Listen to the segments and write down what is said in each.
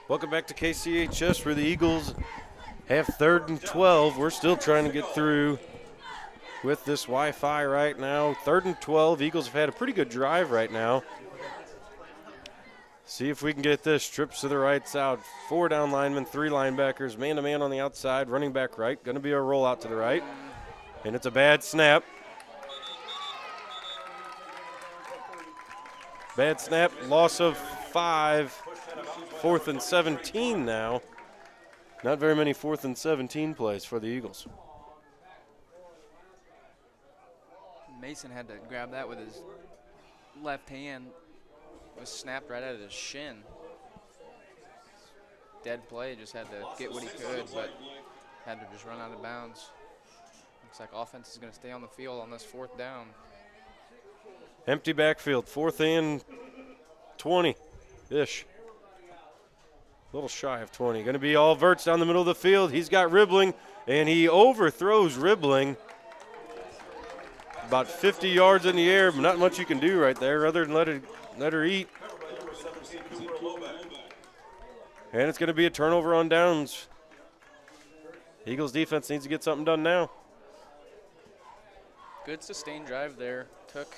Welcome back to KCHS where the Eagles have 3rd and 12. We're still trying to get through with this Wi-Fi right now. 3rd and 12. Eagles have had a pretty good drive right now. See if we can get this. Trips to the right side. 4 down linemen, 3 linebackers, man-to-man on the outside, running back right. Going to be a rollout to the right. And it's a bad snap. Bad snap, loss of 5. 4th and 17 now. Not very many 4th and 17 plays for the Eagles. Mason had to grab that with his left hand. It was snapped right out of his shin. Dead play, just had to get what he could, but had to just run out of bounds. Looks like offense is going to stay on the field on this 4th down. Empty backfield, 4th and 20-ish. A little shy of 20. Going to be all Verts down the middle of the field. He's got Ribbling, and he overthrows Ribbling. About 50 yards in the air, but not much you can do right there other than let her eat. And it's going to be a turnover on downs. Eagles defense needs to get something done now. Good sustained drive there. Took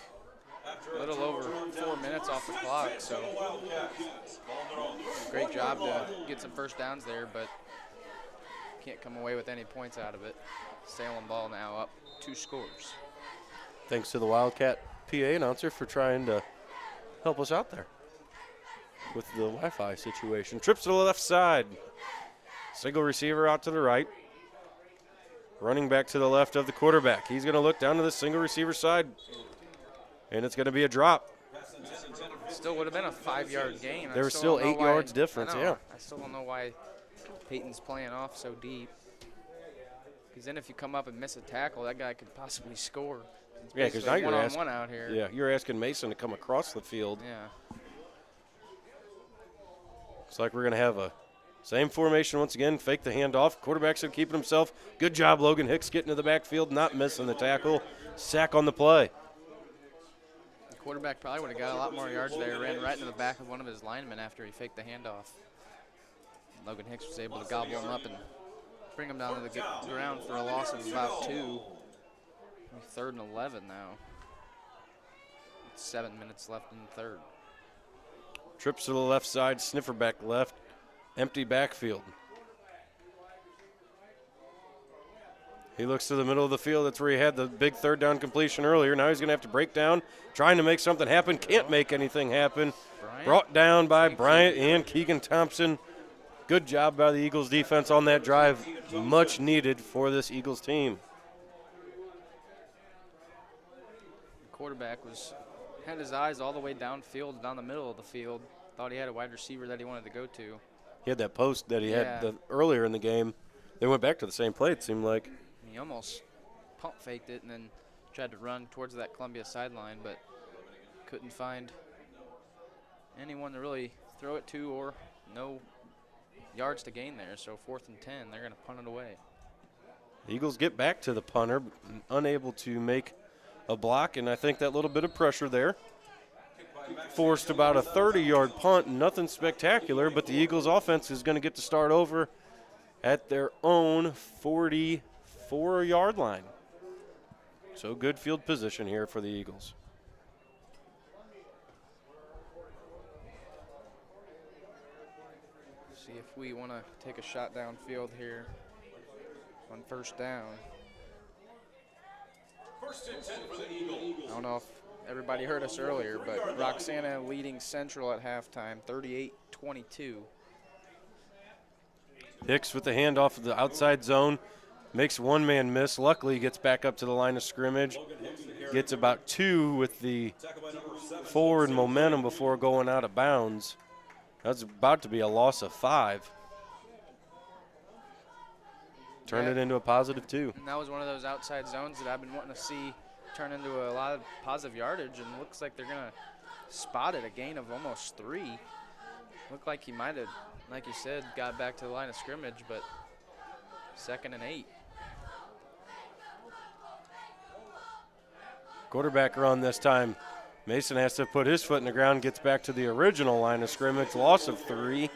a little over 4 minutes off the clock, so great job to get some first downs there, but can't come away with any points out of it. Salem ball now up 2 scores. Thanks to the Wildcat PA announcer for trying to help us out there with the Wi-Fi situation. Trips to the left side. Single receiver out to the right. Running back to the left of the quarterback. He's going to look down to the single receiver side, and it's going to be a drop. Still would have been a 5-yard gain. There was still 8 yards difference, yeah. I still don't know why Peyton's playing off so deep. Because then if you come up and miss a tackle, that guy could possibly score. Yeah, because now you're asking, one out here. Yeah, you're asking Mason to come across the field. Yeah. Looks like we're going to have a same formation once again. Fake the handoff. Quarterback's going to keep it himself. Good job, Logan Hicks, getting to the backfield, not missing the tackle. Sack on the play. The quarterback probably would have got a lot more yards there. Ran right into the back of one of his linemen after he faked the handoff. Logan Hicks was able to gobble him up and bring him down to the ground for a loss of about 2. 3rd and 11 now. 7 minutes left in the 3rd. Trips to the left side, sniffer back left, empty backfield. He looks to the middle of the field. That's where he had the big 3rd down completion earlier. Now he's going to have to break down, trying to make something happen. Can't make anything happen. Brought down by Bryant and Keegan Thompson. Good job by the Eagles defense on that drive. Much needed for this Eagles team. Quarterback had his eyes all the way downfield, down the middle of the field. Thought he had a wide receiver that he wanted to go to. He had that post that he had earlier in the game. They went back to the same play, it seemed like. He almost pump faked it and then tried to run towards that Columbia sideline, but couldn't find anyone to really throw it to, or no yards to gain there. So 4th and 10, they're going to punt it away. The Eagles get back to the punter, unable to make a block, and I think that little bit of pressure there forced about a 30-yard punt. Nothing spectacular, but the Eagles offense is going to get to start over at their own 44-yard line. So good field position here for the Eagles. See if we want to take a shot downfield here on 1st down. I don't know if everybody heard us earlier, but Roxana leading Central at halftime, 38-22. Hicks with the handoff of the outside zone. Makes one man miss. Luckily, he gets back up to the line of scrimmage. Gets about 2 with the forward momentum before going out of bounds. That's about to be a loss of 5. Turn it into a positive 2. And that was one of those outside zones that I've been wanting to see turn into a lot of positive yardage, and looks like they're going to spot it, a gain of almost 3. Looked like he might have, like you said, got back to the line of scrimmage, but 2nd and 8. Quarterback run this time. Mason has to put his foot in the ground, gets back to the original line of scrimmage, loss of 3.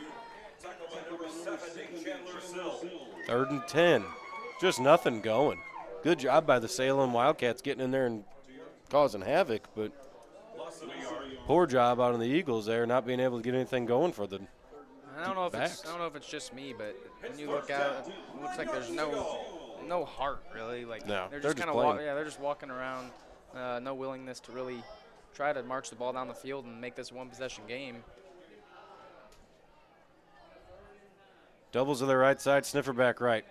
3rd and 10. Just nothing going. Good job by the Salem Wildcats getting in there and causing havoc, but poor job out on the Eagles there, not being able to get anything going for the I don't know backs. if it's just me, but when you look out, it looks like there's no heart really. Like No, they're they're just kind just of playing. they're just walking around. No willingness to really try to march the ball down the field and make this a one-possession game. Doubles to the right side, sniffer back right.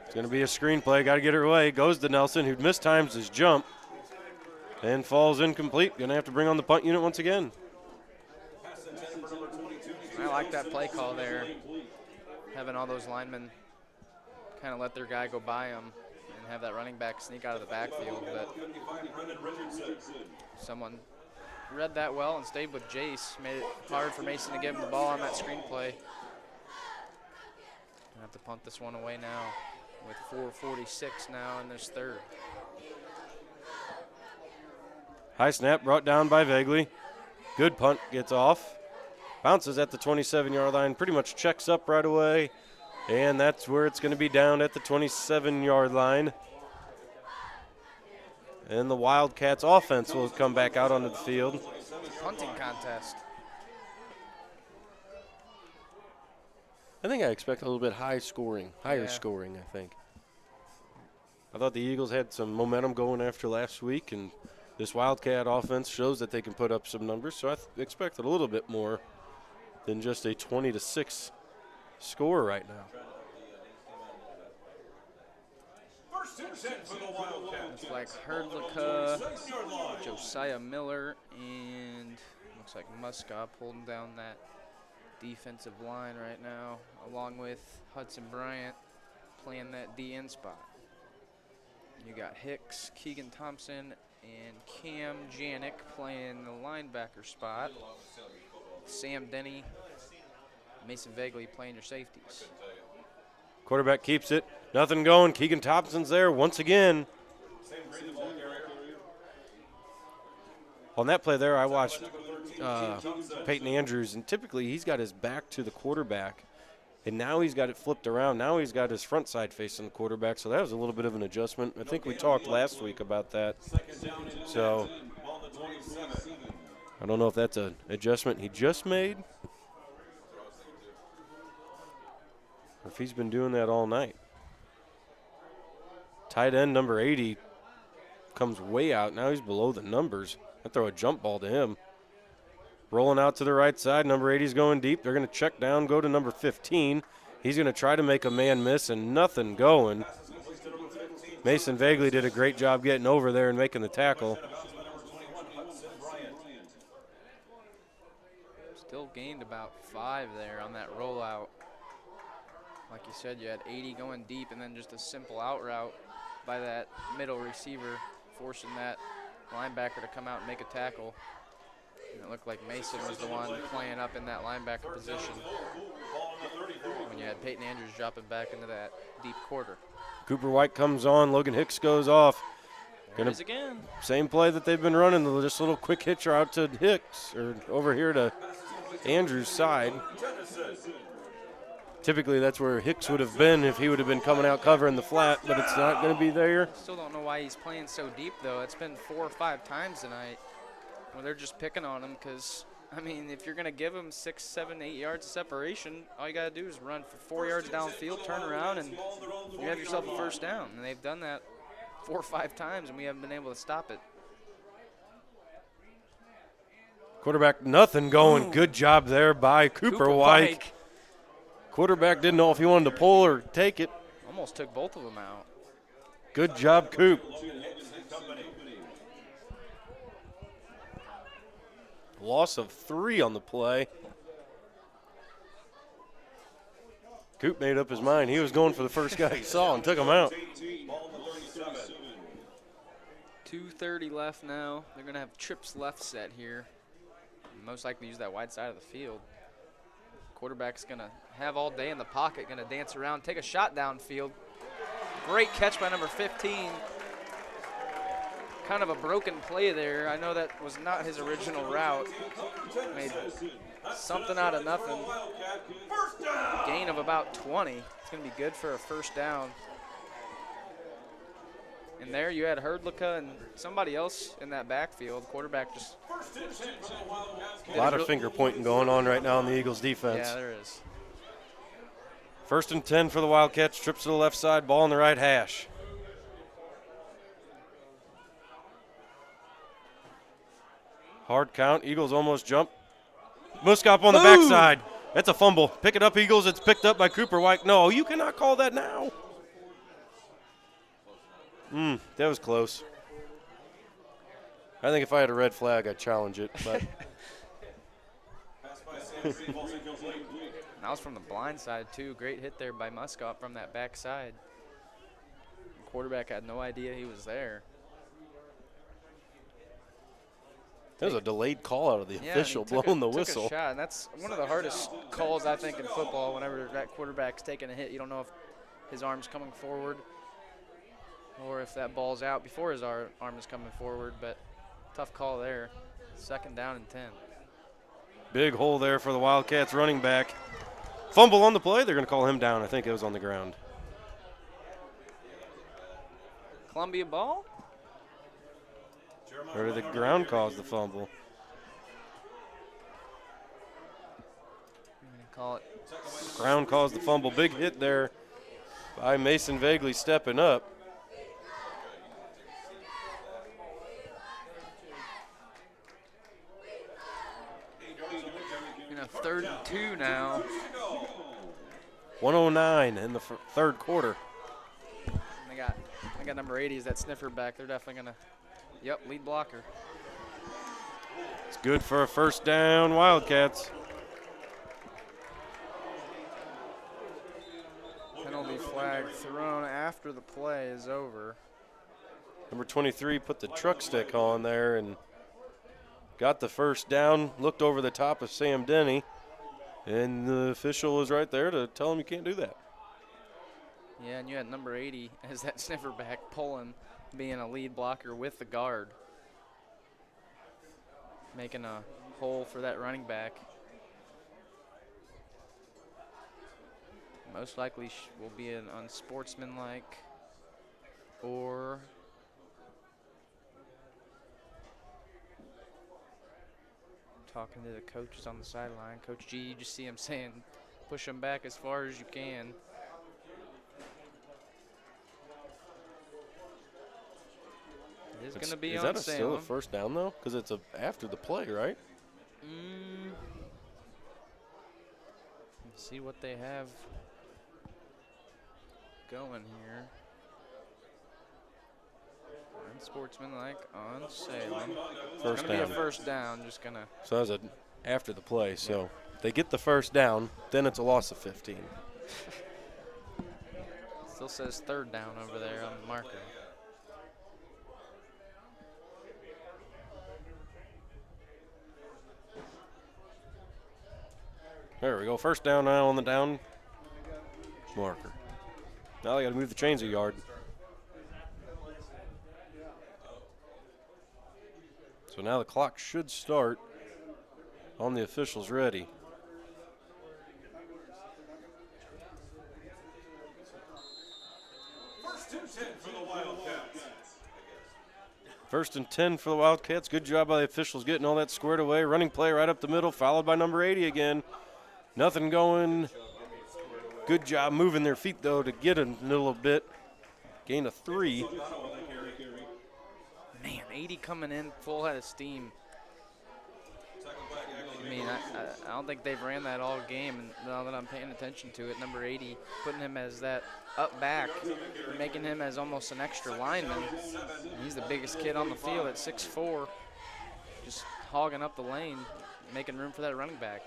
It's going to be a screenplay. Got to get it away. Goes to Nelson, who mistimes his jump and falls incomplete. Going to have to bring on the punt unit once again. I like that play call there, having all those linemen kind of let their guy go by them and have that running back sneak out of the backfield. But someone read that well and stayed with Jace. Made it hard for Mason to give him the ball on that screenplay. Gonna have to punt this one away now with 4:46 now in this third. High snap brought down by Vegley. Good punt, gets off. Bounces at the 27-yard line, pretty much checks up right away. And that's where it's going to be down at the 27-yard line. And the Wildcats offense will come back out onto the field. Punting contest. I think I expect a little bit higher scoring, I think. I thought the Eagles had some momentum going after last week, and this Wildcat offense shows that they can put up some numbers, so I expected a little bit more than just a 20-6 score right now. Looks like Herdlicka, Josiah Miller, and looks like Muscop holding down that defensive line right now, along with Hudson Bryant playing that DN spot. You got Hicks, Keegan Thompson, and Cam Janik playing the linebacker spot. Sam Denny, Mason Vegley playing your safeties. Quarterback keeps it. Nothing going. Keegan Thompson's there once again. On that play there, I watched Peyton Andrews, and typically he's got his back to the quarterback, and now he's got it flipped around. Now he's got his front side facing the quarterback, so that was a little bit of an adjustment. I think we talked last week about that. So I don't know if that's an adjustment he just made or if he's been doing that all night. Tight end number 80 comes way out. Now he's below the numbers. I throw a jump ball to him. Rolling out to the right side. Number 80's going deep. They're going to check down, go to number 15. He's going to try to make a man miss, and nothing going. Mason Vegley did a great job getting over there and making the tackle. Still gained about 5 there on that rollout. Like you said, you had 80 going deep and then just a simple out route by that middle receiver, forcing that linebacker to come out and make a tackle. And it looked like Mason was the one playing up in that linebacker position when you had Peyton Andrews dropping back into that deep quarter. Cooper White comes on. Logan Hicks goes off. There it is again. Same play that they've been running, just a little quick hitch out to Hicks, or over here to Andrews' side. Typically that's where Hicks would have been if he would have been coming out covering the flat, but it's not going to be there. Still don't know why he's playing so deep, though. It's been 4 or 5 times tonight where they're just picking on him because, I mean, if you're going to give him 6, 7, 8 yards of separation, all you got to do is run for 4 yards downfield, turn around, and you have yourself a first down. And they've done that 4 or 5 times, and we haven't been able to stop it. Quarterback, nothing going. Ooh. Good job there by Cooper White. Quarterback didn't know if he wanted to pull or take it. Almost took both of them out. Good job, Coop. Loss of 3 on the play. Coop made up his mind. He was going for the first guy he saw and took him out. 2:30 left now. They're going to have trips left set here. Most likely use that wide side of the field. Quarterback's going to have all day in the pocket, going to dance around, take a shot downfield. Great catch by number 15. kind of a broken play there. I know that was not his original route. Made something out of nothing. Gain of about 20. It's going to be good for a first down. And there you had Herdlicka and somebody else in that backfield. Quarterback just. A lot of finger pointing going on right now in the Eagles defense. Yeah, there is. 1st and 10 for the Wildcats. Trips to the left side, ball on the right hash. Hard count. Eagles almost jump. Muskop on the backside. That's a fumble. Pick it up, Eagles. It's picked up by Cooper White. No, you cannot call that now. That was close. I think if I had a red flag, I'd challenge it. But That was from the blind side, too. Great hit there by Muskop from that backside. The quarterback had no idea he was there. There's a delayed call out of the official blowing the whistle. Took a shot, and that's one of the hardest calls, I think, in football. Whenever that quarterback's taking a hit, you don't know if his arm's coming forward or if that ball's out before his arm is coming forward. But tough call there. 2nd down and 10. Big hole there for the Wildcats running back. Fumble on the play. They're going to call him down. I think it was on the ground. Columbia ball? Or did the ground cause the fumble? Call it. Ground caused the fumble. Big hit there by Mason Vaguely stepping up. In a 3rd and 2 now. 1:09 in the 3rd quarter. They got number 80 is that sniffer back. They're definitely going to. Yep, lead blocker. It's good for a first down, Wildcats. Penalty flag thrown after the play is over. Number 23 put the truck stick on there and got the first down, looked over the top of Sam Denny, and the official was right there to tell him you can't do that. Yeah, and you had number 80 as that sniffer back pulling, being a lead blocker with the guard. Making a hole for that running back. Most likely will be an unsportsmanlike or talking to the coaches on the sideline. Coach G, you just see him saying, push him back as far as you can. It is going to be on Salem. Is that still a first down, though? Because it's after the play, right? Let's see what they have going here. Unsportsmanlike on Salem. First down. It's going to be a first down. Just going to. So that was after the play. So they get the first down, then it's a loss of 15. Still says 3rd down over there on the marker. There we go. First down now on the down marker. Now they got to move the chains a yard. So now the clock should start on the officials ready. First and 10 for the Wildcats. Good job by the officials getting all that squared away. Running play right up the middle, followed by number 80 again. Nothing going. Good job moving their feet, though, to get a little bit. Gain of 3. Man, 80 coming in full head of steam. I mean, I don't think they've ran that all game, and now that I'm paying attention to it, number 80, putting him as that up back, making him as almost an extra lineman. He's the biggest kid on the field at 6'4", just hogging up the lane, making room for that running back.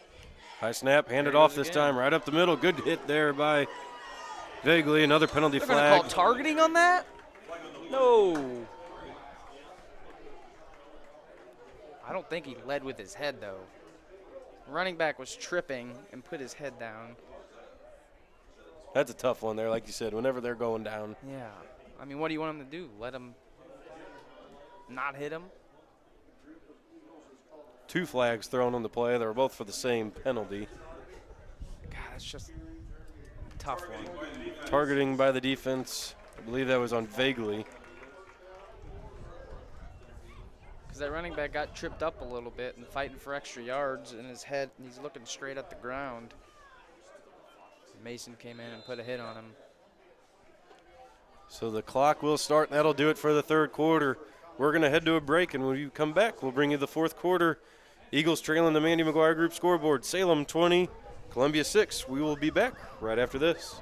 High snap, handed off this time, right up the middle. Good hit there by Vaguely. Another penalty They're flag. They're going to call targeting on that? No. I don't think he led with his head, though. Running back was tripping and put his head down. That's a tough one there, like you said, whenever they're going down. Yeah. I mean, what do you want him to do? Let him not hit him. 2 flags thrown on the play. They were both for the same penalty. God, that's just a tough one. Targeting by the defense. I believe that was on Vaguely. Because that running back got tripped up a little bit and fighting for extra yards in his head, and he's looking straight at the ground. Mason came in and put a hit on him. So the clock will start, and that'll do it for the third quarter. We're going to head to a break, and when you come back, we'll bring you the fourth quarter. Eagles trailing the Mandy McGuire Group scoreboard. Salem 20, Columbia 6. We will be back right after this.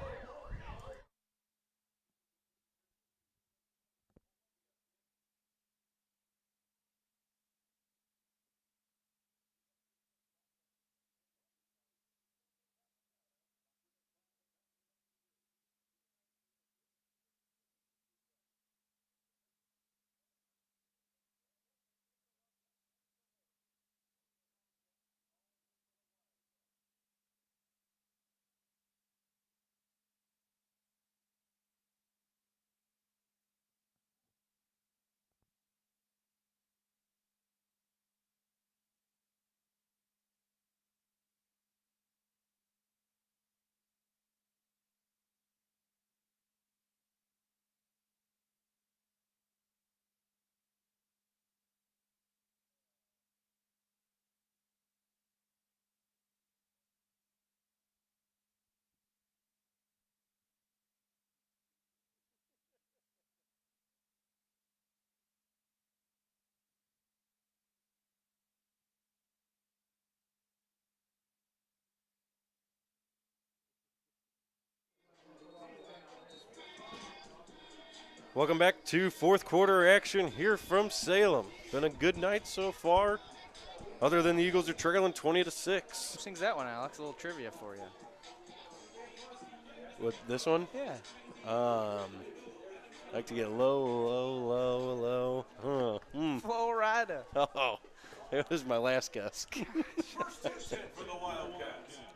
Welcome back to fourth quarter action here from Salem. Been a good night so far, other than the Eagles are trailing 20-6. Who sings that one, Alex? A little trivia for you. With this one? Yeah. I like to get low. Flo Rida. Oh, it was my last guess.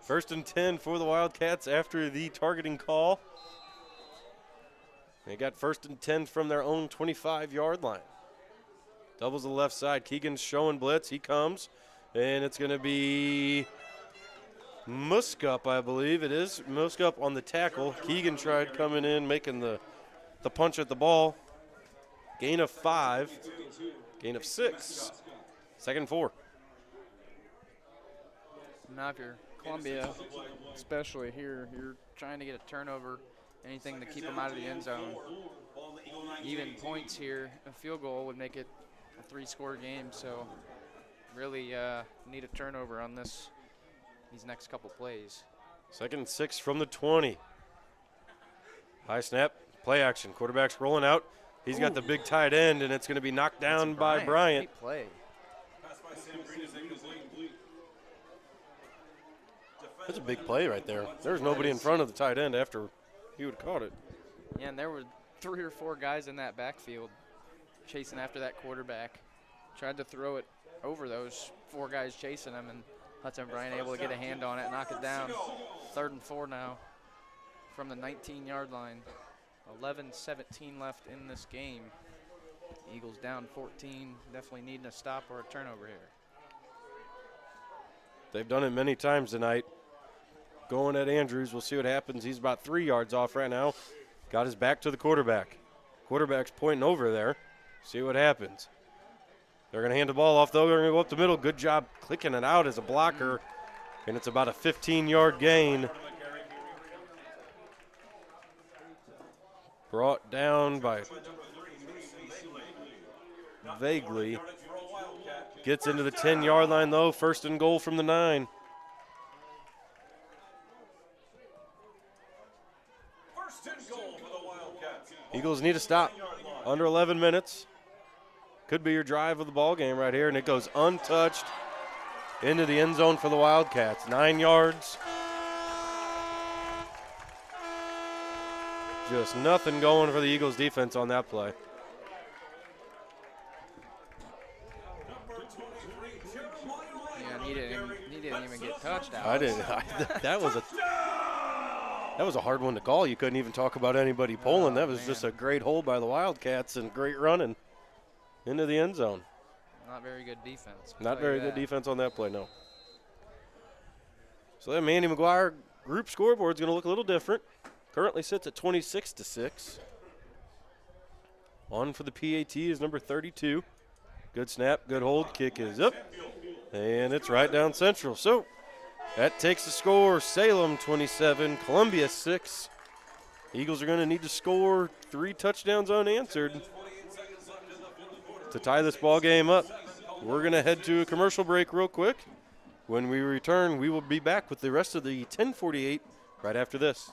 First and 10 for the Wildcats after the targeting call. They got first and 10 from their own 25-yard line. Doubles the left side. Keegan's showing blitz. He comes, and it's going to be Muskup, I believe it is. Muskup on the tackle. Keegan tried coming in, making the punch at the ball. Gain of 5. Gain of 6. Second and 4. Now if you're Columbia, especially here, you're trying to get a turnover, anything to keep them out of the end zone. Even points here, a field goal would make it a 3-score game, so really need a turnover on these next couple plays. Second and 6 from the 20. High snap, play action. Quarterback's rolling out. He's got the big tight end, and it's going to be knocked down by Bryant. Great play. That's a big play right there. There's nobody in front of the tight end after he would have caught it. Yeah, and there were 3 or 4 guys in that backfield chasing after that quarterback. Tried to throw it over those 4 guys chasing him, and Hudson Bryant able to get a hand on it, knock it down. 3rd and 4 now from the 19-yard line. 11-17 left in this game. Eagles down 14, definitely needing a stop or a turnover here. They've done it many times tonight. Going at Andrews, we'll see what happens. He's about 3 yards off right now. Got his back to the quarterback. Quarterback's pointing over there. See what happens. They're going to hand the ball off, though. They're going to go up the middle. Good job clicking it out as a blocker. And it's about a 15-yard gain. Brought down by Vaguely. Gets into the 10-yard line, though. First and goal from the 9. Eagles need a stop. Under 11 minutes. Could be your drive of the ball game right here, and it goes untouched into the end zone for the Wildcats. 9 yards. Just nothing going for the Eagles defense on that play. Yeah, he didn't even get touched out. I didn't. That was a hard one to call. You couldn't even talk about anybody pulling. That was just a great hold by the Wildcats and great running. into the end zone. Not very good defense. Not very good defense on that play, no. So that Manny McGuire group scoreboard is going to look a little different. Currently sits at 26-6. On for the PAT is number 32. Good snap, good hold, kick is up, and it's right down central. So that takes the score. Salem 27, Columbia 6. Eagles are going to need to score 3 touchdowns unanswered to tie this ball game up. We're going to head to a commercial break real quick. When we return, we will be back with the rest of the 10:48 right after this.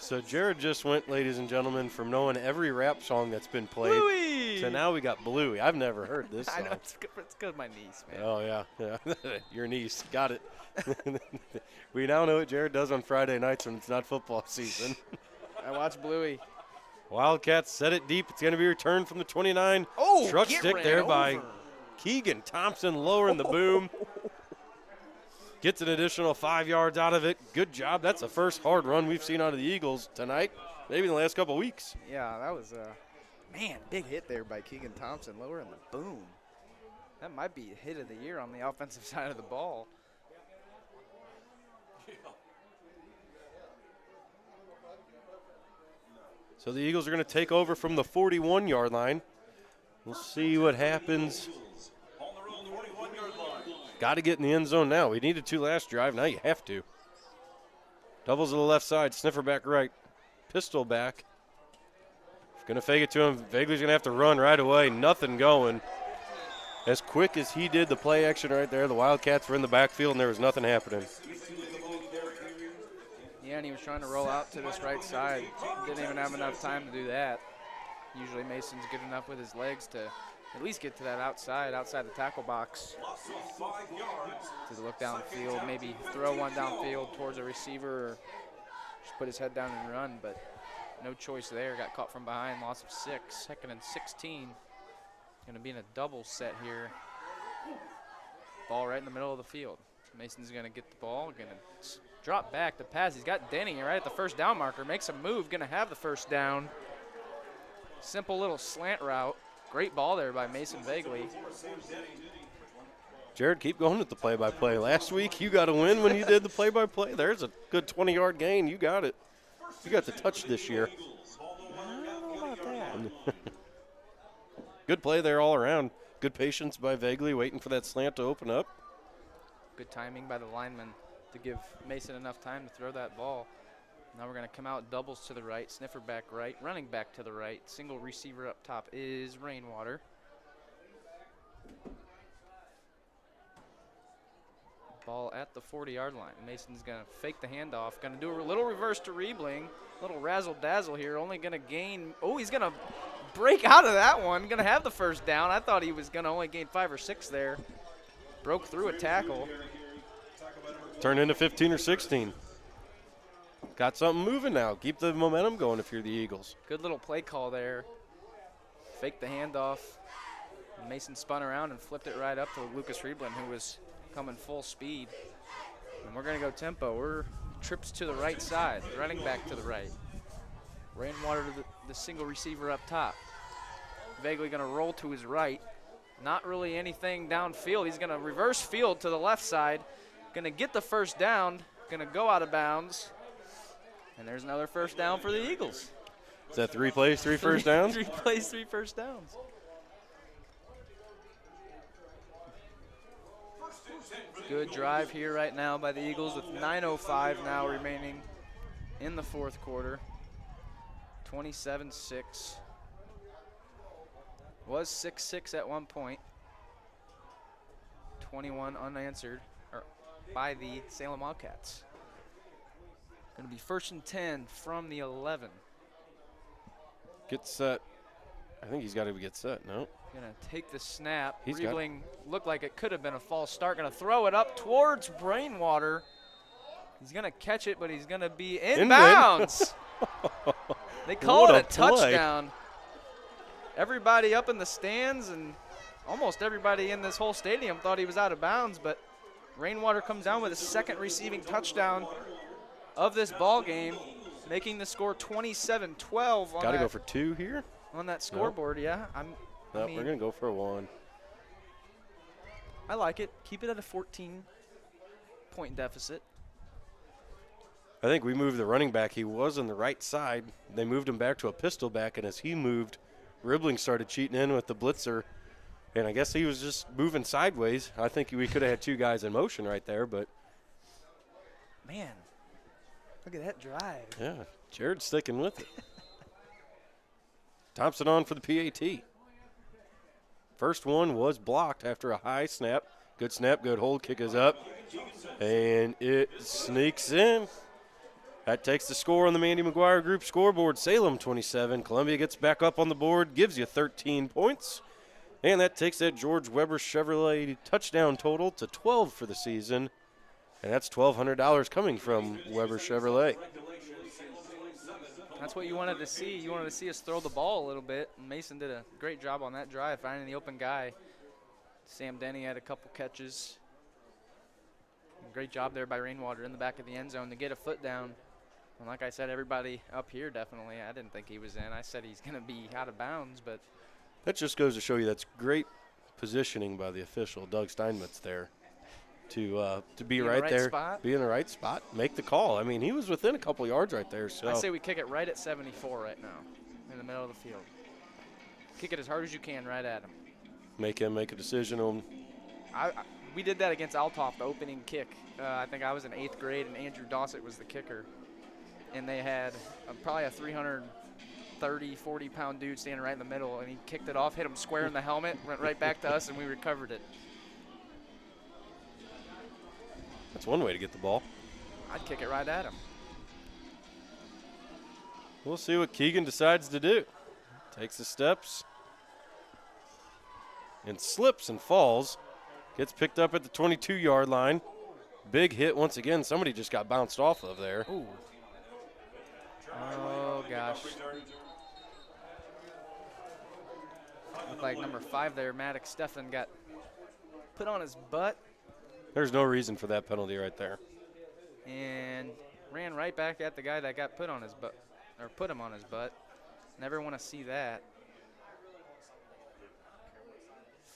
So Jared just went, ladies and gentlemen, from knowing every rap song that's been played Bluey! to now we got Bluey. I've never heard this song. I know, it's good my niece, man. Oh, yeah. Your niece. Got it. We now know what Jared does on Friday nights when it's not football season. I watch Bluey. Wildcats set it deep. It's going to be returned from the 29. Oh, truck get stick ran there over. by Keegan Thompson, lowering the boom. Gets an additional 5 yards out of it. Good job. That's the first hard run we've seen out of the Eagles tonight, maybe in the last couple of weeks. Yeah, that was big hit there by Keegan Thompson, lowering the boom. That might be a hit of the year on the offensive side of the ball. So the Eagles are going to take over from the 41-yard line. We'll see what happens. Got to get in the end zone now. We needed to last drive. Now you have to. Doubles to the left side. Sniffer back right. Pistol back. Going to fake it to him. Vaguely's going to have to run right away. Nothing going. As quick as he did the play action right there, the Wildcats were in the backfield and there was nothing happening. Yeah, and he was trying to roll out to this right side. Didn't even have enough time to do that. Usually Mason's good enough with his legs to at least get to that outside the tackle box. To look downfield, maybe throw one downfield towards a receiver or just put his head down and run, but no choice there. Got caught from behind, loss of 6. 2nd and 16. Going to be in a double set here. Ball right in the middle of the field. Mason's going to get the ball, going to drop back the pass. He's got Denny right at the first down marker. Makes a move, going to have the first down. Simple little slant route. Great ball there by Mason Vaguely. Jared, keep going with the play-by-play. Last week you got a win when you did the play-by-play. There's a good 20-yard gain. You got it. You got the touch this year. I don't know about that. Good play there all around. Good patience by Vaguely, waiting for that slant to open up. Good timing by the lineman to give Mason enough time to throw that ball. Now we're going to come out doubles to the right, Sniffer back right, running back to the right. Single receiver up top is Rainwater. Ball at the 40-yard line. Mason's going to fake the handoff. Going to do a little reverse to Riebling. Little razzle-dazzle here. Only going to gain. Oh, he's going to break out of that one. Going to have the first down. I thought he was going to only gain 5 or 6 there. Broke through a tackle. Turned into 15 or 16. Got something moving now. Keep the momentum going if you're the Eagles. Good little play call there. Fake the handoff. Mason spun around and flipped it right up to Lucas Riebling, who was coming full speed. And we're going to go tempo. We're trips to the right side, running back to the right. Rainwater to the single receiver up top. Vaguely going to roll to his right. Not really anything downfield. He's going to reverse field to the left side. Going to get the first down. Going to go out of bounds. And there's another first down for the Eagles. Is that 3 plays, 3 first downs? 3 plays, 3 first downs. Good drive here right now by the Eagles with 9:05 now remaining in the 4th quarter. 27-6. Was 6-6 at one point. 21 unanswered by the Salem Wildcats. Going to be 1st and 10 from the 11. Get set. I think he's got to get set, no? Going to take the snap. He's Riebling looked like it could have been a false start. Going to throw it up towards Brainwater. He's going to catch it, but he's going to be in bounds. They call it a touchdown. Everybody up in the stands and almost everybody in this whole stadium thought he was out of bounds, but Rainwater comes down with his 2nd receiving touchdown of this ball game, making the score 27-12. Got to go for 2 here? On that scoreboard, yeah. We're going to go for a 1. I like it. Keep it at a 14-point deficit. I think we moved the running back. He was on the right side. They moved him back to a pistol back, and as he moved, Riebling started cheating in with the blitzer, and I guess he was just moving sideways. I think we could have had 2 guys in motion right there, but. Man, look at that drive. Yeah, Jared's sticking with it. Thompson on for the PAT. First one was blocked after a high snap. Good snap, good hold, kick is up, and it sneaks in. That takes the score on the Mandy McGuire Group scoreboard. Salem 27. Columbia gets back up on the board, gives you 13 points. And that takes that George Weber Chevrolet touchdown total to 12 for the season. And that's $1,200 coming from Weber Chevrolet. That's what you wanted to see. You wanted to see us throw the ball a little bit. And Mason did a great job on that drive, finding the open guy. Sam Denny had a couple catches. Great job there by Rainwater in the back of the end zone to get a foot down. And like I said, everybody up here definitely, I didn't think he was in. I said he's going to be out of bounds, but. That just goes to show you that's great positioning by the official, Doug Steinmetz there, to be right there, spot. Be in the right spot, make the call. I mean, he was within a couple yards right there. So I say we kick it right at 74 right now in the middle of the field. Kick it as hard as you can right at him. Make him make a decision on. We did that against Althoff, the opening kick. I think I was in 8th grade, and Andrew Dossett was the kicker. And they had probably a 330, 40-pound dude standing right in the middle, and he kicked it off, hit him square in the helmet, went right back to us, and we recovered it. That's one way to get the ball. I'd kick it right at him. We'll see what Keegan decides to do. Takes the steps and slips and falls. Gets picked up at the 22-yard line. Big hit once again. Somebody just got bounced off of there. Ooh. Oh, gosh. Looked like number 5 there, Maddox Stefan, got put on his butt. There's no reason for that penalty right there. And ran right back at the guy that got put on his butt, or put him on his butt. Never want to see that.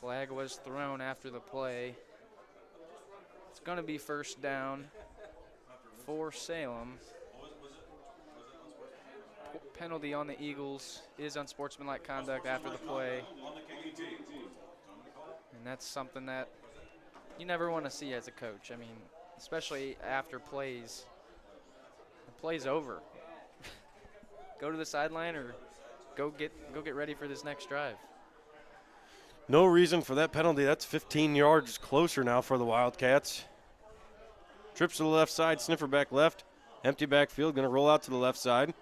Flag was thrown after the play. It's going to be 1st down for Salem. Penalty on the Eagles is unsportsmanlike conduct after the play. And that's something that you never want to see as a coach. I mean, especially after plays. The play's over. Go to the sideline or go get ready for this next drive. No reason for that penalty. That's 15 yards closer now for the Wildcats. Trips to the left side, sniffer back left. Empty backfield, going to roll out to the left side.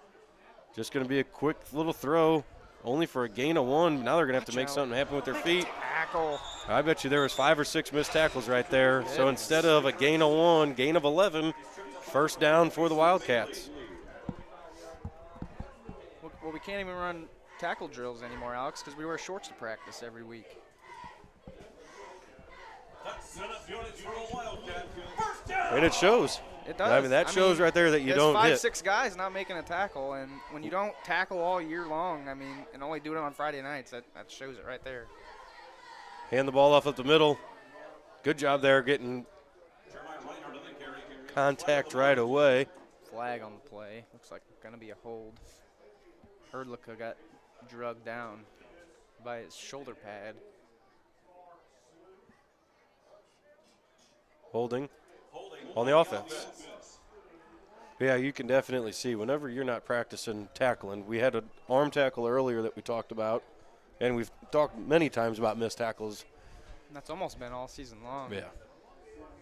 Just going to be a quick little throw, only for a gain of 1. Now they're going to have to make something happen with their feet. Tackle. I bet you there was 5 or 6 missed tackles right there. So instead of a gain of 1, gain of 11, 1st down for the Wildcats. Well, we can't even run tackle drills anymore, Alex, because we wear shorts to practice every week. And it shows. It does. I mean, that shows right there that you don't hit. 5-6 guys not making a tackle, and when you don't tackle all year long, I mean, and only do it on Friday nights, that shows it right there. Hand the ball off at the middle. Good job there getting contact right away. Flag on the play. Looks like going to be a hold. Herdlicka got drugged down by his shoulder pad. Holding on the offense. Yeah, you can definitely see whenever you're not practicing tackling. We had an arm tackle earlier that we talked about And we've talked many times about missed tackles. And that's almost been all season long. Yeah.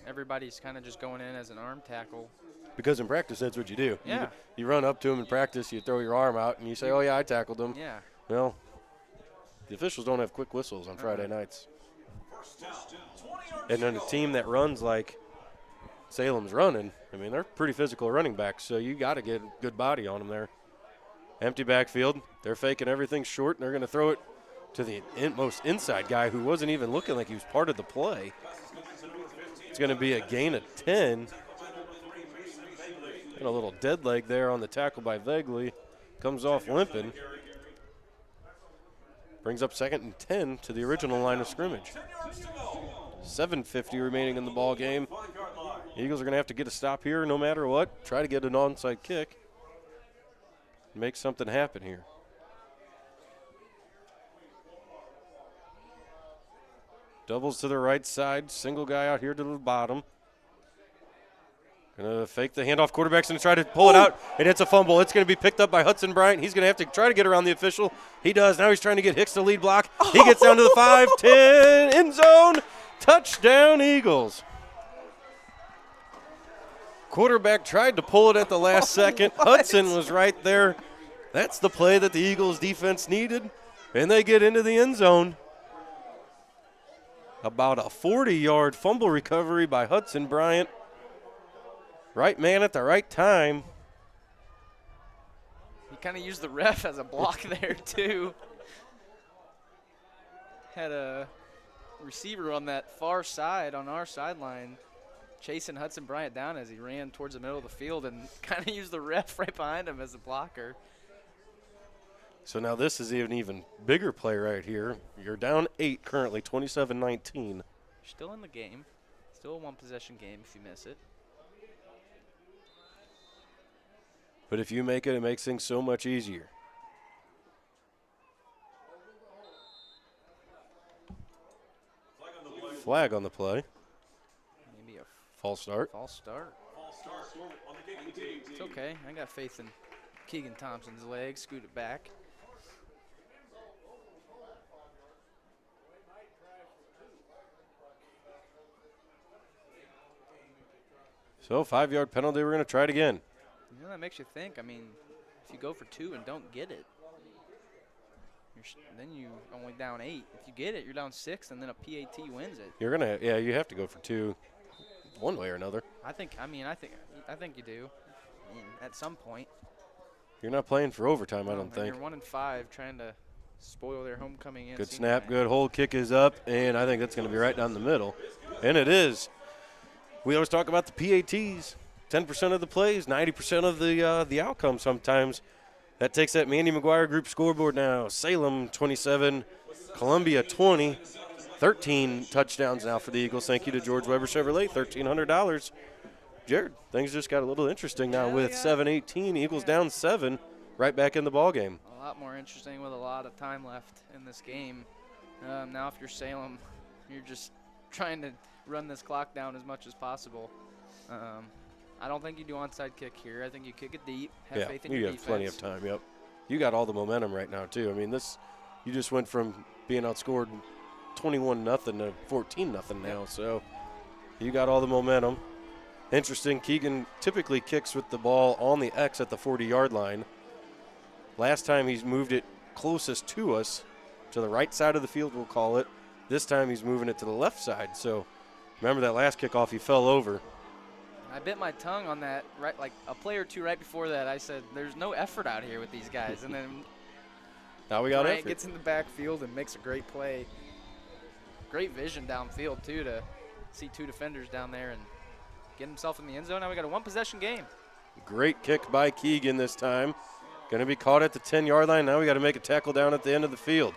Everybody's kind of just going in as an arm tackle. Because in practice, that's what you do. Yeah. You run up to him in practice, you throw your arm out, and you say, oh, yeah, I tackled him. Yeah. Well, the officials don't have quick whistles on Friday nights. And then a team that runs like Salem's running, I mean, they're pretty physical running backs, so you got to get a good body on them there. Empty backfield. They're faking everything short, and they're going to throw it to the most inside guy who wasn't even looking like he was part of the play. It's going to be a gain of 10. And a little dead leg there on the tackle by Vegley. Comes off limping. Brings up 2nd and 10 to the original line of scrimmage. 7:50 remaining in the ball game. Eagles are going to have to get a stop here no matter what. Try to get an onside kick. Make something happen here. Doubles to the right side. Single guy out here to the bottom. Going to fake the handoff. Quarterback's going to try to pull it out. It hits a fumble. It's going to be picked up by Hudson Bryant. He's going to have to try to get around the official. He does. Now he's trying to get Hicks to lead block. He gets down to the 5-10 end zone. Touchdown, Eagles. Quarterback tried to pull it at the last second. Hudson was right there. That's the play that the Eagles defense needed. And they get into the end zone. About a 40-yard fumble recovery by Hudson Bryant. Right man at the right time. He kind of used the ref as a block there, too. Had a receiver on that far side, on our sideline, chasing Hudson Bryant down as he ran towards the middle of the field and kind of used the ref right behind him as a blocker. So now this is an even bigger play right here. You're down 8 currently, 27-19. Still in the game. Still a one-possession game if you miss it. But if you make it, it makes things so much easier. Flag on the play. Maybe a False start. false start. It's okay. I got faith in Keegan Thompson's leg. Scoot it back. So 5-yard penalty. We're going to try it again. You know, that makes you think. I mean, if you go for 2 and don't get it, then you only down 8. If you get it, you're down 6, and then a PAT wins it. You're going to, yeah, you have to go for 2 one way or another. I think you do. I mean, at some point. You're not playing for overtime, I don't And think. You're 1-5 trying to spoil their homecoming in. Good senior snap, night. good hold, kick is up, and I think that's going to be right down the middle. And it is. We always talk about the PATs. 10% of the plays, 90% of the outcome sometimes. That takes that Mandy McGuire group scoreboard now. Salem 27, Columbia 20, 13 touchdowns now for the Eagles. Thank you to George Weber Chevrolet, $1,300. Jared, things just got a little interesting now with 7-18. Eagles down 7, right back in the ball game. A lot more interesting with a lot of time left in this game. Now if you're Salem, you're just trying to run this clock down as much as possible. I don't think you do onside kick here. I think you kick it deep. Have faith in your defense. You have plenty of time, yep. You got all the momentum right now, too. I mean, you just went from being outscored 21-0 to 14-0 now, so you got all the momentum. Interesting, Keegan typically kicks with the ball on the X at the 40-yard line. Last time he's moved it closest to us, to the right side of the field, we'll call it. This time he's moving it to the left side, so remember that last kickoff, he fell over. I bit my tongue on that, right, like a play or two right before that. I said, there's no effort out here with these guys. And then now we got Bryant effort. gets in the backfield and makes a great play. Great vision downfield, too, to see 2 defenders down there and get himself in the end zone. Now we got a one-possession game. Great kick by Keegan this time. Going to be caught at the 10-yard line. Now we got to make a tackle down at the end of the field.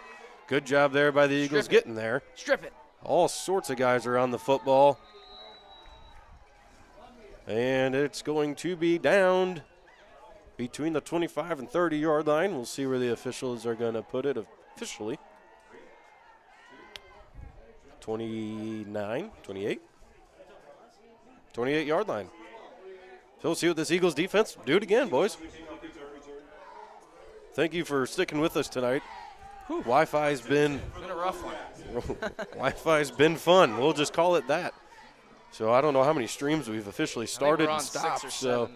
Good job there by the Eagles getting there. Strip it. All sorts of guys are on the football. And it's going to be downed between the 25 and 30-yard line. We'll see where the officials are going to put it officially. 29, 28. 28-yard line. So we'll see what this Eagles defense do it again, boys. Thank you for sticking with us tonight. Wi-Fi's been It's been a rough one. Wi-Fi's been fun. We'll just call it that. So I don't know how many streams we've officially started and stopped. So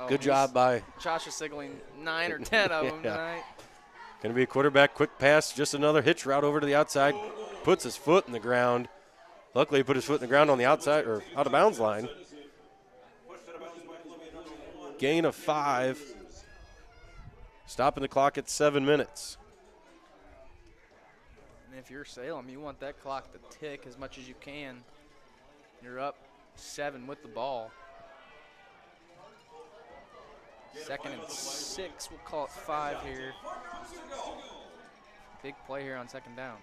good job by Josh is signaling 9 or 10 of them tonight. Going to be a quarterback quick pass, just another hitch route over to the outside. Puts his foot in the ground. Luckily, he put his foot in the ground on the outside or out of bounds line. Gain of 5. Stopping the clock at 7 minutes. And if you're Salem, you want that clock to tick as much as you can. You're up 7 with the ball. 2nd and 6, we'll call it 5 here. Big play here on 2nd down.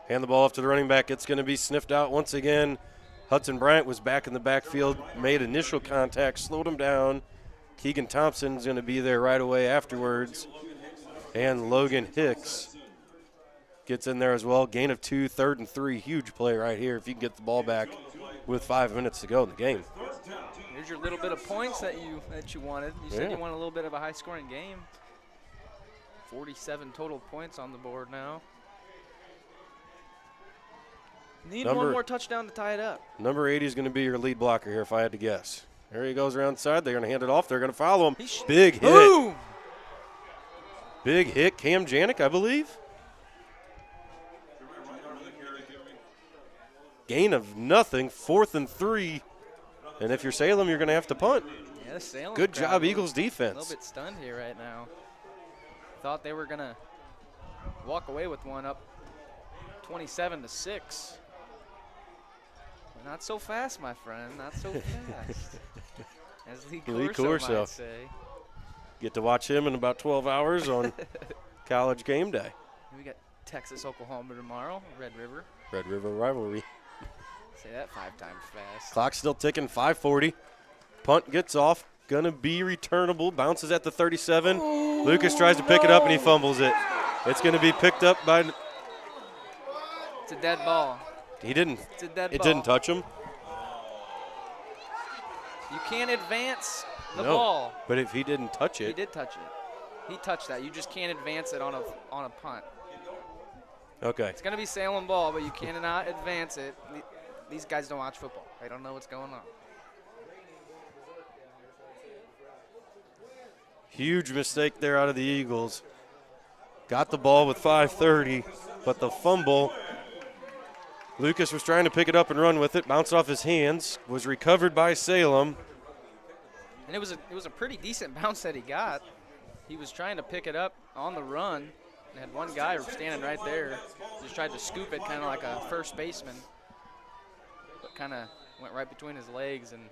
Hand the ball off to the running back. It's going to be sniffed out once again. Hudson Bryant was back in the backfield, made initial contact, slowed him down. Keegan Thompson's going to be there right away afterwards. And Logan Hicks gets in there as well. Gain of 2, 3rd and 3. Huge play right here if you can get the ball back with 5 minutes to go in the game. Here's your little bit of points that you wanted. You said you want a little bit of a high-scoring game. 47 total points on the board now. Need one more touchdown to tie it up. Number 80 is going to be your lead blocker here if I had to guess. There he goes around the side. They're going to hand it off. They're going to follow him. Big hit. Boom! Big hit. Cam Janik, I believe. Gain of nothing. 4th and 3. And if you're Salem, you're going to have to punt. Yeah, Salem. Good job, Eagles defense. A little bit stunned here right now. Thought they were going to walk away with one up 27-6. Not so fast, my friend. Not so fast. As Lee Corso might say. Get to watch him in about 12 hours on College game day. We got Texas, Oklahoma tomorrow. Red River. Red River rivalry. Say that 5 times fast. Clock still ticking, 5:40. Punt gets off, gonna be returnable, bounces at the 37. Ooh, Lucas tries to pick it up and he fumbles it. It's gonna be picked up by. It's a dead ball. He didn't. It's a dead ball. It didn't touch him. You can't advance the ball. But if he didn't touch it. He did touch it. He touched that. You just can't advance it on a punt. Okay. It's gonna be Salem ball, but you cannot advance it. These guys don't watch football. They don't know what's going on. Huge mistake there out of the Eagles. Got the ball with 5:30, but the fumble. Lucas was trying to pick it up and run with it. Bounced off his hands. Was recovered by Salem. And it was a pretty decent bounce that he got. He was trying to pick it up on the run. And had one guy standing right there. Just tried to scoop it kind of like a first baseman. But kind of went right between his legs and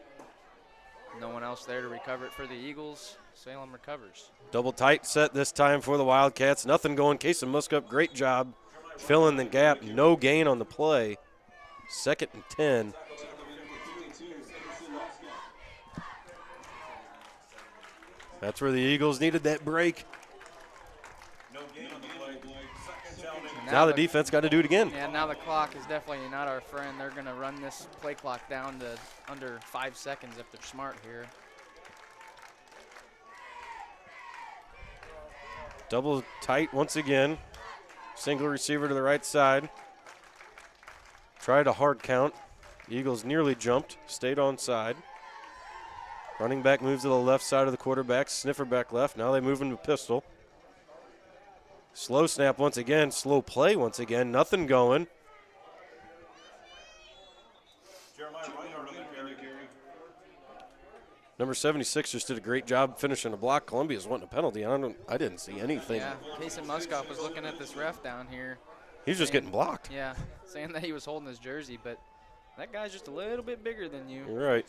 no one else there to recover it for the Eagles. Salem recovers. Double tight set this time for the Wildcats. Nothing going. Kason Muskup, great job filling the gap. No gain on the play. 2nd and 10. That's where the Eagles needed that break. Now the defense got to do it again. Yeah, now the clock is definitely not our friend. They're going to run this play clock down to under 5 seconds if they're smart here. Double tight once again. Single receiver to the right side. Tried a hard count. Eagles nearly jumped, stayed on side. Running back moves to the left side of the quarterback, sniffer back left. Now they move into pistol. Slow snap once again, slow play once again, nothing going. Number 76 just did a great job finishing the block. Columbia's wanting a penalty. I didn't see anything. Yeah, Kason Muskup was looking at this ref down here. He's just getting blocked. Yeah, saying that he was holding his jersey, but that guy's just a little bit bigger than you. You're right.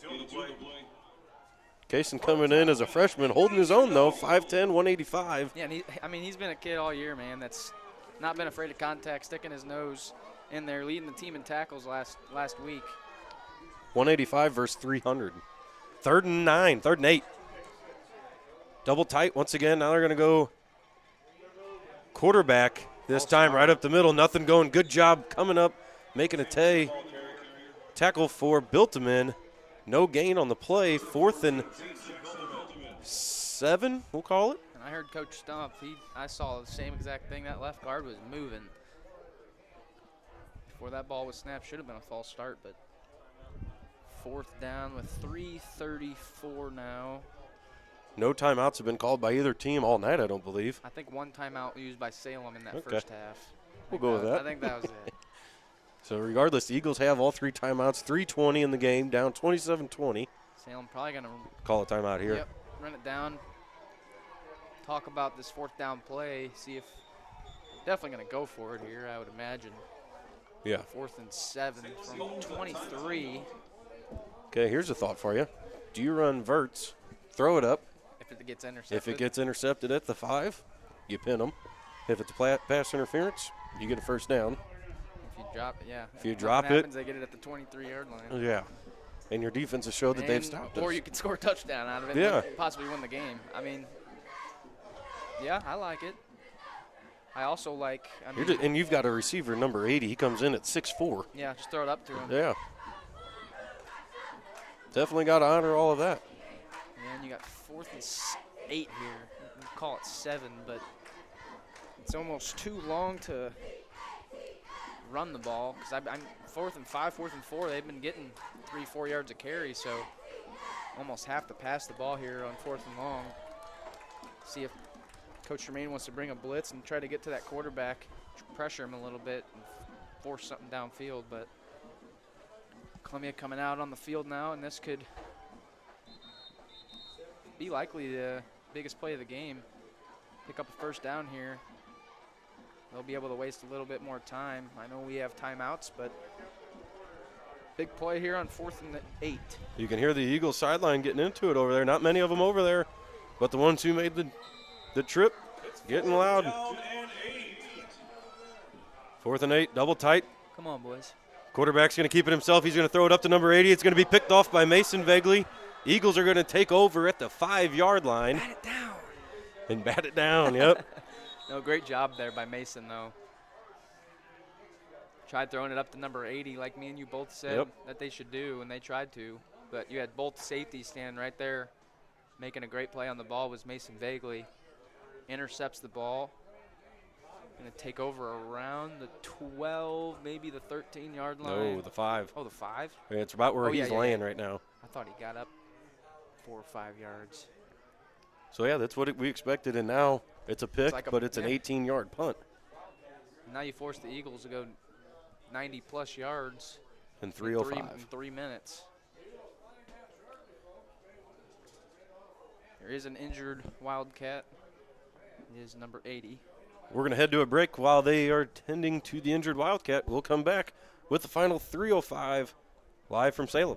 Kason coming in as a freshman, holding his own, though, 5'10", 185. Yeah, and he's been a kid all year, man, that's not been afraid of contact, sticking his nose in there, leading the team in tackles last week. 185 versus 300. 3rd and 9, 3rd and 8. Double tight once again. Now they're going to go quarterback this time, right up the middle. Nothing going. Good job coming up, making a tackle for Biltman. No gain on the play. 4th and 7, we'll call it. And I heard Coach Stump. I saw the same exact thing. That left guard was moving before that ball was snapped. Should have been a false start, but 4th down with 3:34 now. No timeouts have been called by either team all night, I don't believe. I think one timeout used by Salem in that Okay. first half. We'll go with that. I think that was it. So regardless, the Eagles have all 3 timeouts, 3:20 in the game, down 27-20. Salem probably going to Call a timeout here. Yep, run it down. Talk about this 4th down play. See if definitely going to go for it here, I would imagine. Yeah. 4th and 7 from 23. Okay, here's a thought for you. Do you run verts, throw it up? If it gets intercepted. If it gets intercepted at the 5, you pin them. If it's pass interference, you get a first down. If you drop it, yeah. If you Nothing drop it, happens, they get it at the 23-yard line. yeah. And your defense has showed that they've stopped us. Or you can score a touchdown out of it Yeah. and possibly win the game. I mean, yeah, I like it. I also like, And you've got a receiver, number 80. He comes in at 6'4". yeah, just throw it up to him. Yeah. Definitely got to honor all of that. And you got 4th and 8 here. We call it 7, but it's almost too long to run the ball because I'm 4th and 5, 4th and 4. They've been getting 3-4 yards of carry, so almost have to pass the ball here on 4th and long. See if Coach Tremaine wants to bring a blitz and try to get to that quarterback, pressure him a little bit, and force something downfield. But Columbia coming out on the field now, and this could be likely the biggest play of the game. Pick up a first down here. They'll be able to waste a little bit more time. I know we have timeouts, but big play here on 4th and 8. You can hear the Eagles sideline getting into it over there. Not many of them over there, but the ones who made the trip getting loud. 4th and 8, double tight. Come on, boys. Quarterback's going to keep it himself. He's going to throw it up to number 80. It's going to be picked off by Mason Vegley. Eagles are going to take over at the 5-yard line. Bat it down. And bat it down, yep. No, great job there by Mason, though. Tried throwing it up to number 80 like me and you both said that they should do, and they tried to. But you had both safeties stand right there. Making a great play on the ball was Mason Vegley. Intercepts the ball. Going to take over around the 12, maybe the 13-yard line. No, the 5. Oh, the 5? Yeah, it's about where he's laying right now. I thought he got up 4 or 5 yards. So, yeah, that's what we expected, and now it's a pick, like but it's an 18-yard punt. Now you force the Eagles to go 90-plus yards in 3:05. In 3 minutes. There is an injured Wildcat. It is number 80. We're going to head to a break while they are tending to the injured Wildcat. We'll come back with the final 3:05 live from Salem.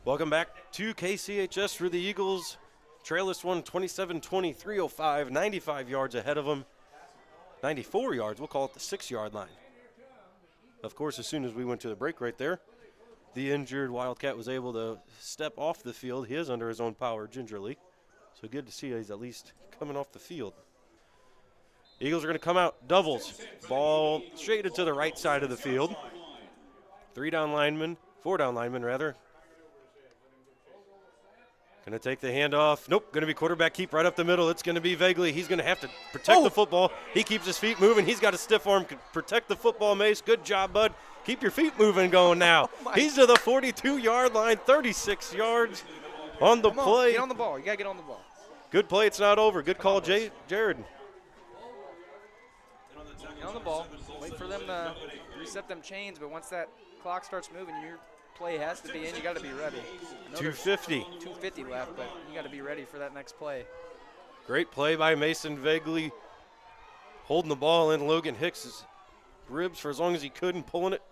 Welcome back to KCHS for the Eagles. Trail this one 27-20, 3:05, 95 yards ahead of them. 94 yards, we'll call it the 6-yard line. Of course, as soon as we went to the break right there, the injured Wildcat was able to step off the field. He is under his own power gingerly. So good to see he's at least coming off the field. Eagles are going to come out, doubles. Ball straight to the right side of the field. 4-down linemen, rather. Going to take the handoff. Nope, going to be quarterback keep right up the middle. It's going to be Vegley. He's going to have to protect the football. He keeps his feet moving. He's got a stiff arm. Protect the football, Mace. Good job, bud. Keep your feet moving going now. He's to the 42-yard line, 36 yards on the play. Get on the ball. You got to get on the ball. Good play. It's not over. Good call, Jared. Get on the ball. Wait for them to reset them chains, but once that clock starts moving, your play has to be in. You got to be ready. 2:50. 2:50 left, but you got to be ready for that next play. Great play by Mason Vegley. Holding the ball in Logan Hicks' ribs for as long as he could and pulling it.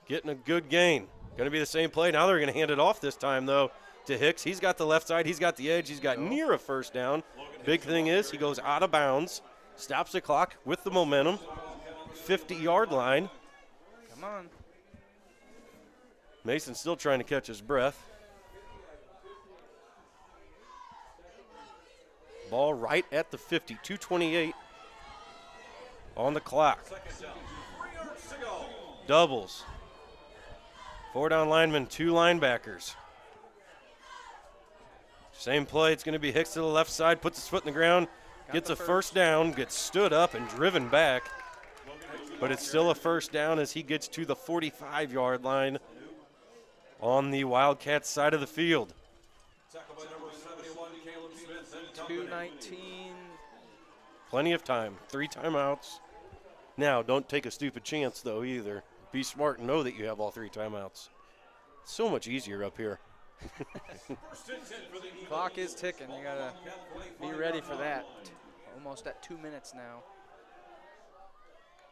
Getting a good gain. Going to be the same play. Now they're going to hand it off this time, though. to Hicks. He's got the left side. He's got the edge. He's got near a first down. Big thing is he goes out of bounds, stops the clock with the momentum, 50-yard line. Come on. Mason's still trying to catch his breath. Ball right at the 50, 2:28 on the clock. Doubles. 4 down linemen, 2 linebackers. Same play, it's going to be Hicks to the left side, puts his foot in the ground, gets a first down, gets stood up and driven back. But it's still a first down as he gets to the 45-yard line on the Wildcats side of the field. 2:19. Plenty of time, 3 timeouts. Now, don't take a stupid chance, though, either. Be smart and know that you have all 3 timeouts. So much easier up here. Clock is ticking. You got to be ready for that. Almost at 2 minutes now.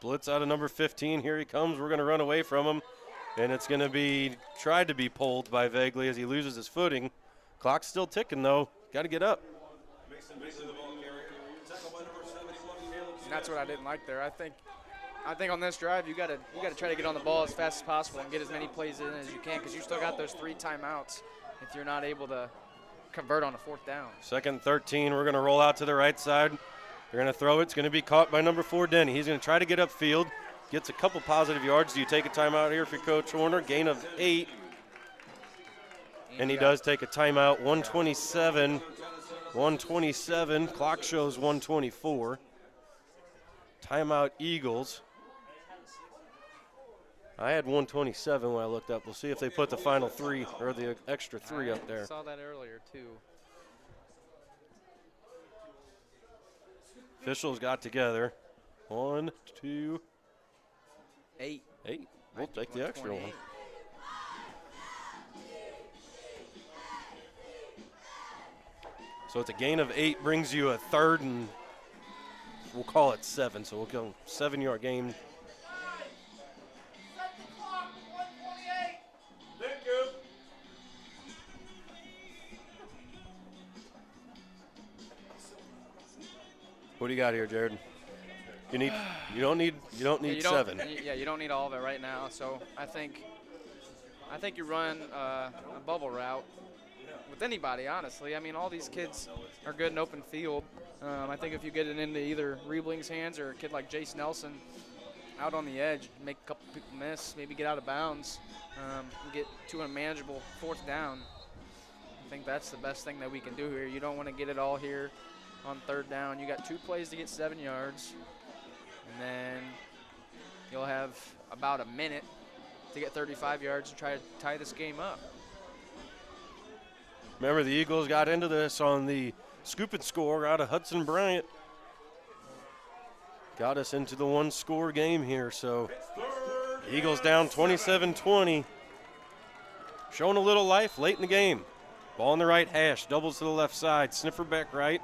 Blitz out of number 15. Here he comes. We're going to run away from him. And it's going to be tried to be pulled by Vagley as he loses his footing. Clock's still ticking, though. Got to get up. And that's what I didn't like there. I think on this drive you got to try to get on the ball as fast as possible and get as many plays in as you can, because you still got those 3 timeouts if you're not able to convert on a 4th down. 2nd and 13. We're going to roll out to the right side. They're going to throw it. It's going to be caught by number 4, Denny. He's going to try to get upfield. Gets a couple positive yards. Do you take a timeout here for Coach Horner? Gain of 8. And he does take a timeout. 127. 127. Clock shows 124. Timeout Eagles. I had 127 when I looked up. We'll see if they put the final 3 or the extra 3 up there. I saw that earlier, too. Officials got together. 1, 2, 8. 8. We'll take the extra one. So it's a gain of 8, brings you a 3rd and we'll call it 7. So we'll go 7-yard gain. What do you got here, Jared? You don't need 7. Yeah, you don't need all of it right now. So I think you run a bubble route with anybody, honestly. I mean, all these kids are good in open field. I think if you get it into either Riebling's hands or a kid like Jace Nelson out on the edge, make a couple people miss, maybe get out of bounds, and get to a manageable 4th down. I think that's the best thing that we can do here. You don't want to get it all here on 3rd down. You got 2 plays to get 7 yards, and then you'll have about a minute to get 35 yards and try to tie this game up. Remember, the Eagles got into this on the scoop and score out of Hudson Bryant. Got us into the 1-score game here, so Eagles down 27-20. Showing a little life late in the game. Ball in the right hash, doubles to the left side, sniffer back right.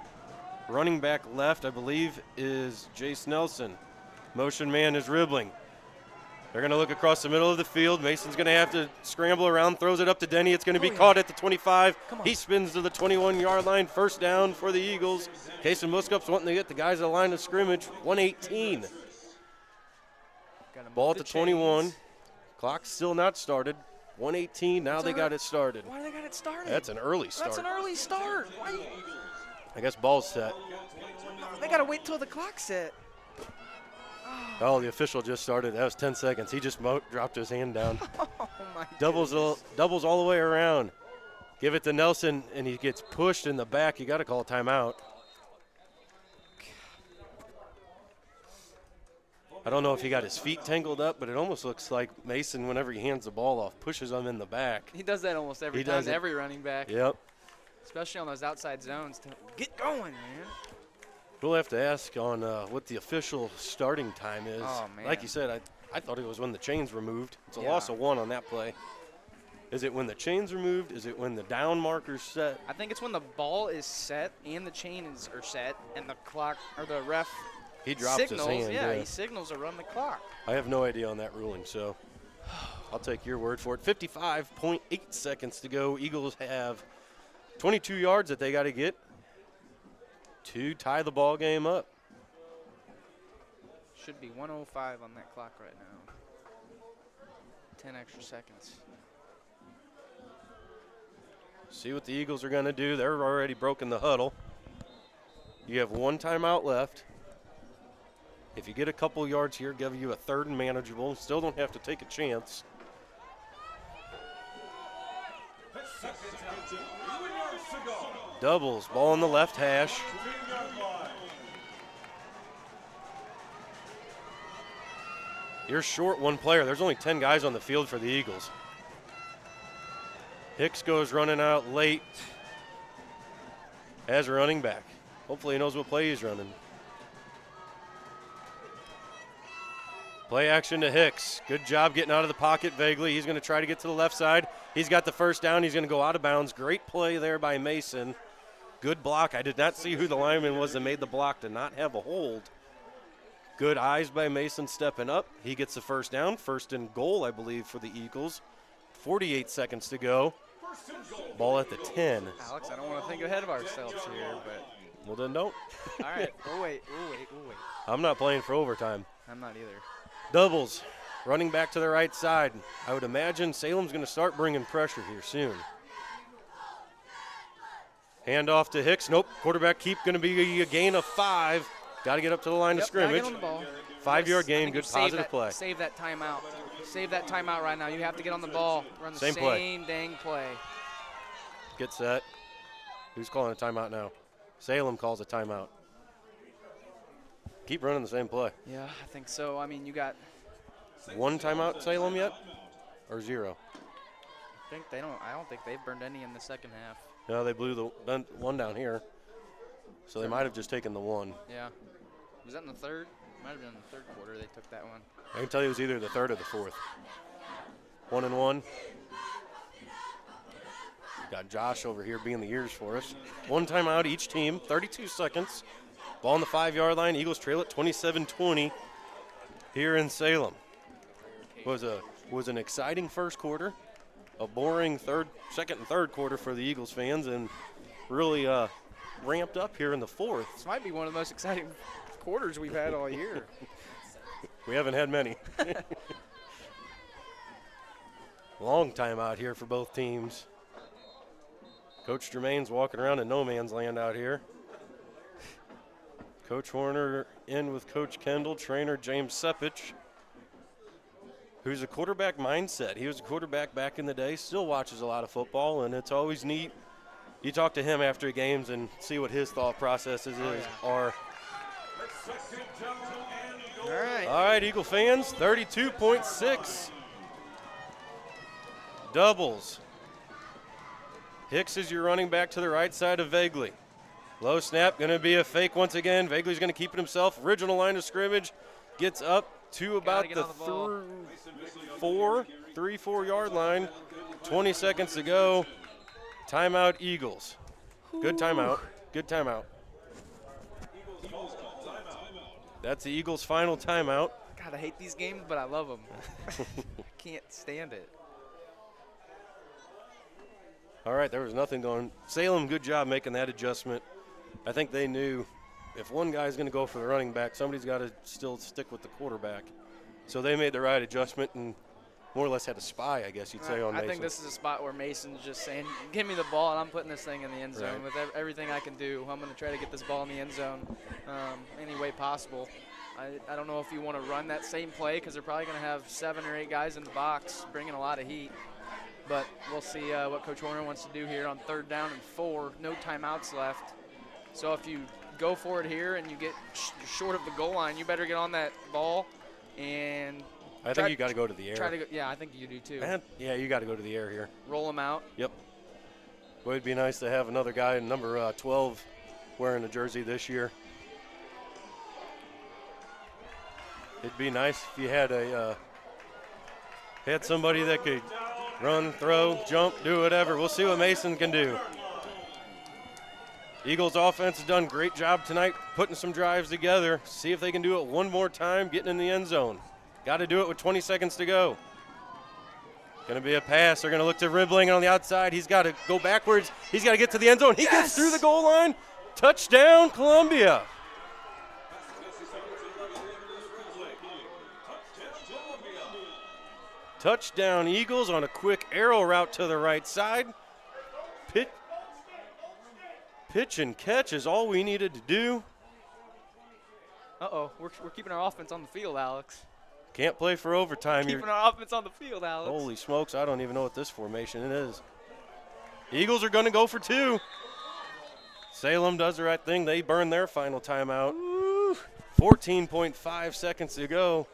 Running back left, I believe, is Jace Nelson. Motion man is Riebling. They're going to look across the middle of the field. Mason's going to have to scramble around, throws it up to Denny. It's going to be caught at the 25. He spins to the 21-yard line. First down for the Eagles. Casey Muskup's wanting to get the guys at the line of scrimmage. 118. Ball at the 21. Clock's still not started. 118. Now they got it started. Why do they got it started? That's an early start. That's an early start. Why? I guess ball's set. They got to wait till the clock's set. Oh, the official just started. That was 10 seconds. He just dropped his hand down. Oh, my doubles all the way around. Give it to Nelson, and he gets pushed in the back. You got to call a timeout. I don't know if he got his feet tangled up, but it almost looks like Mason, whenever he hands the ball off, pushes him in the back. He does that almost every time, every running back. Yep. Especially on those outside zones. To get going, man. We'll have to ask on what the official starting time is. Oh, man. Like you said, I thought it was when the chain's removed. It's a loss of 1 on that play. Is it when the chain's removed? Is it when the down marker's set? I think it's when the ball is set and the chains are set and the clock or the ref he drops signals. His hand. Yeah, he signals to run the clock. I have no idea on that ruling, so I'll take your word for it. 55.8 seconds to go. Eagles have 22 yards that they got to get to tie the ball game up. Should be 1:05 on that clock right now. 10 extra seconds. See what the Eagles are going to do. They're already broken the huddle. You have 1 timeout left. If you get a couple yards here, give you a 3rd and manageable. Still don't have to take a chance. Doubles, ball on the left hash. You're short 1 player. There's only 10 guys on the field for the Eagles. Hicks goes running out late as a running back. Hopefully he knows what play he's running. Play action to Hicks. Good job getting out of the pocket vaguely. He's going to try to get to the left side. He's got the first down. He's going to go out of bounds. Great play there by Mason. Good block. I did not see who the lineman was that made the block to not have a hold. Good eyes by Mason stepping up. He gets the first down. 1st and goal, I believe, for the Eagles. 48 seconds to go. Ball at the 10. Alex, I don't want to think ahead of ourselves here, but. Well, then don't. All right, we'll wait. I'm not playing for overtime. I'm not either. Doubles, running back to the right side. I would imagine Salem's going to start bringing pressure here soon. Hand off to Hicks. Nope, quarterback keep going to be a gain of 5. Got to get up to the line of scrimmage. Get on the ball. 5-yard gain, good positive play. Save that timeout. Save that timeout right now. You have to get on the ball. Run the same dang play. Get set. Who's calling a timeout now? Salem calls a timeout. Keep running the same play. Yeah, I think so. I mean, you got 1 timeout Salem yet, or 0? I think they don't. I don't think they've burned any in the second half. No, they blew the 1 down here, so they might have just taken the 1. Yeah. Was that in the 3rd? Might have been in the 3rd quarter. They took that one. I can tell you it was either the 3rd or the 4th. 1 and 1. Got Josh over here being the ears for us. 1 timeout each team. 32 seconds. Ball on the 5-yard line. Eagles trail it 27-20 here in Salem. Was an exciting first quarter, a boring second and third quarter for the Eagles fans, and really ramped up here in the 4th. This might be one of the most exciting quarters we've had all year. We haven't had many. Long time out here for both teams. Coach Germain's walking around in no man's land out here. Coach Horner in with Coach Kendall, trainer James Sepich, who's a quarterback mindset. He was a quarterback back in the day, still watches a lot of football, and it's always neat. You talk to him after games and see what his thought processes are. All right, Eagle fans, 32.6. Doubles. Hicks is your running back to the right side of Vagley. Low snap, going to be a fake once again. Vagley's going to keep it himself. Original line of scrimmage. Gets up to about the 3-4 yard line. 20 seconds to go. Timeout, Eagles. Good timeout. Good timeout. That's the Eagles' final timeout. God, I hate these games, but I love them. I can't stand it. All right, there was nothing going. Salem, good job making that adjustment. I think they knew if one guy's going to go for the running back, somebody's got to still stick with the quarterback. So they made the right adjustment and more or less had a spy, I guess you'd say, on Mason. I think this is a spot where Mason's just saying, give me the ball, and I'm putting this thing in the end zone. Right. With everything I can do, I'm going to try to get this ball in the end zone any way possible. I don't know if you want to run that same play because they're probably going to have 7 or 8 guys in the box bringing a lot of heat. But we'll see what Coach Horner wants to do here on 3rd down and 4. No timeouts left. So if you go for it here and you get short of the goal line, you better get on that ball and I think you got to go to the air. Yeah, I think you do too. Yeah, you got to go to the air here. Roll them out. Yep. Boy, it'd be nice to have another guy in number 12 wearing a jersey this year. It'd be nice if you had had somebody that could run, throw, jump, do whatever. We'll see what Mason can do. Eagles offense has done a great job tonight putting some drives together. See if they can do it one more time, getting in the end zone. Got to do it with 20 seconds to go. Going to be a pass. They're going to look to Ribbling on the outside. He's got to go backwards. He's got to get to the end zone. He gets through the goal line. Touchdown, Columbia. Touchdown, Eagles on a quick arrow route to the right side. Pitch and catch is all we needed to do. Uh-oh, we're keeping our offense on the field, Alex. Can't play for overtime. Keeping our offense on the field, Alex. Holy smokes, I don't even know what this formation is. Eagles are going to go for 2. Salem does the right thing. They burn their final timeout. 14.5 seconds to go.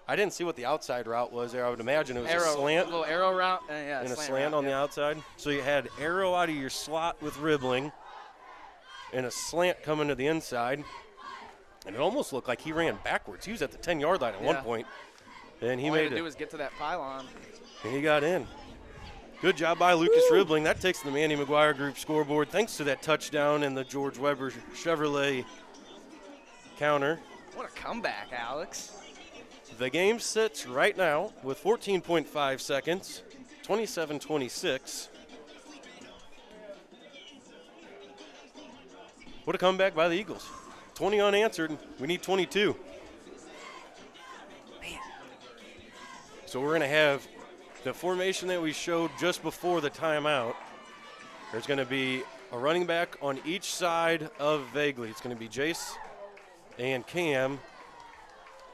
I didn't see what the outside route was there. I would imagine it was a slant. A little arrow route. Yeah, and a slant on the outside. So you had arrow out of your slot with Ribbling and a slant coming to the inside. And it almost looked like he ran backwards. He was at the 10-yard line at one point. And he all he made had to do was get to that pylon. And he got in. Good job by Lucas Ribbling. That takes the Manny McGuire Group scoreboard thanks to that touchdown and the George Weber Chevrolet counter. What a comeback, Alex. The game sits right now with 14.5 seconds, 27-26. What a comeback by the Eagles. 20 unanswered. We need 22. Man. So we're going to have the formation that we showed just before the timeout. There's going to be a running back on each side of Vagley. It's going to be Jace and Cam.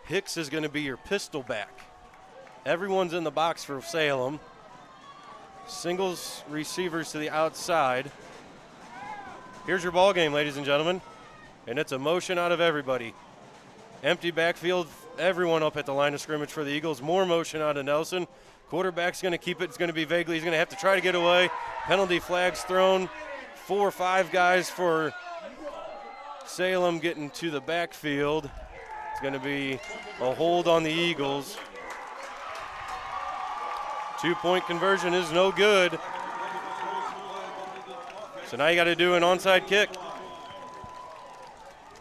Hicks is going to be your pistol back. Everyone's in the box for Salem. Singles receivers to the outside. Here's your ball game, ladies and gentlemen. And it's a motion out of everybody. Empty backfield, everyone up at the line of scrimmage for the Eagles. More motion out of Nelson. Quarterback's going to keep it. It's going to be Vagley. He's going to have to try to get away. Penalty flags thrown. 4 or 5 guys for Salem getting to the backfield. It's going to be a hold on the Eagles. 2-point conversion is no good. So now you got to do an onside kick.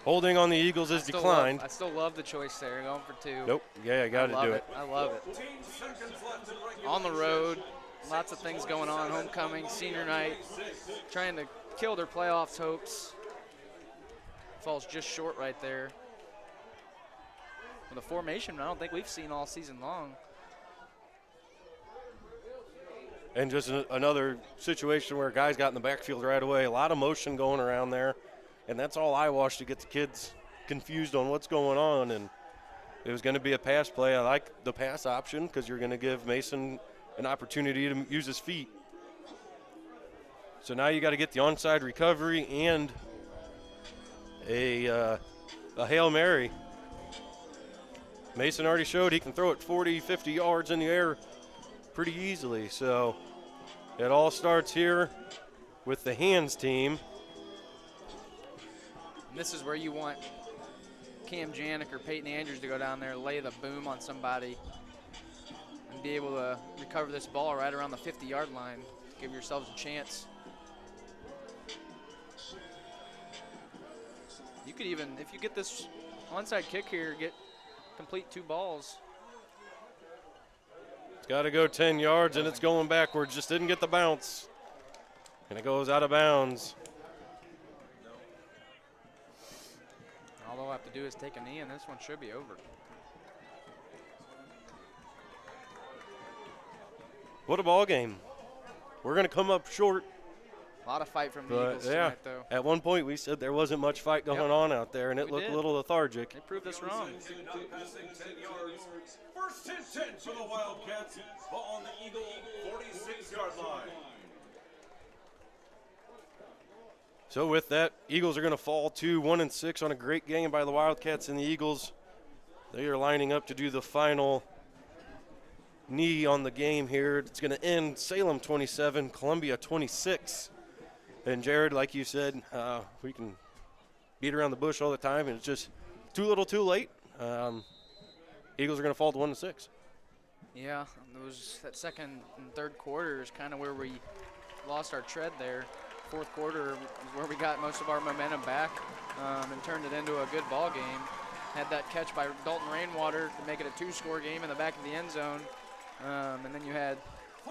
Holding on the Eagles is declined. I still love the choice there, going for 2. Nope. Yeah, I got to do it. I love it. On the road, lots of things going on. Homecoming, senior night, trying to kill their playoffs hopes. Falls just short right there. With a formation I don't think we've seen all season long. And just another situation where guys got in the backfield right away. A lot of motion going around there. And that's all eyewash to get the kids confused on what's going on. And it was going to be a pass play. I like the pass option because you're going to give Mason an opportunity to use his feet. So now you got to get the onside recovery and a Hail Mary. Mason already showed he can throw it 40, 50 yards in the air pretty easily. So it all starts here with the hands team. This is where you want Cam Janik or Peyton Andrews to go down there, lay the boom on somebody, and be able to recover this ball right around the 50-yard line. Give yourselves a chance. You could even, if you get this onside kick here, complete 2 balls. It's got to go 10 yards, and it's going backwards. Just didn't get the bounce. And it goes out of bounds. All they'll have to do is take a knee, and this one should be over. What a ball game. We're going to come up short. A lot of fight from the Eagles tonight, though. At one point we said there wasn't much fight going on out there, and it looked a little lethargic. They proved us wrong. First and 10 for the Wildcats on the Eagle 46-yard line. So with that, Eagles are going to fall to 1-6 on a great game by the Wildcats, and the Eagles, they are lining up to do the final knee on the game here. It's going to end Salem 27, Columbia 26. And Jared, like you said, we can beat around the bush all the time, and it's just too little too late. Eagles are going to fall to 1-6. Yeah, that second and third quarter is kind of where we lost our tread there. Fourth quarter is where we got most of our momentum back and turned it into a good ball game. Had that catch by Dalton Rainwater to make it a 2-score game in the back of the end zone. And then you had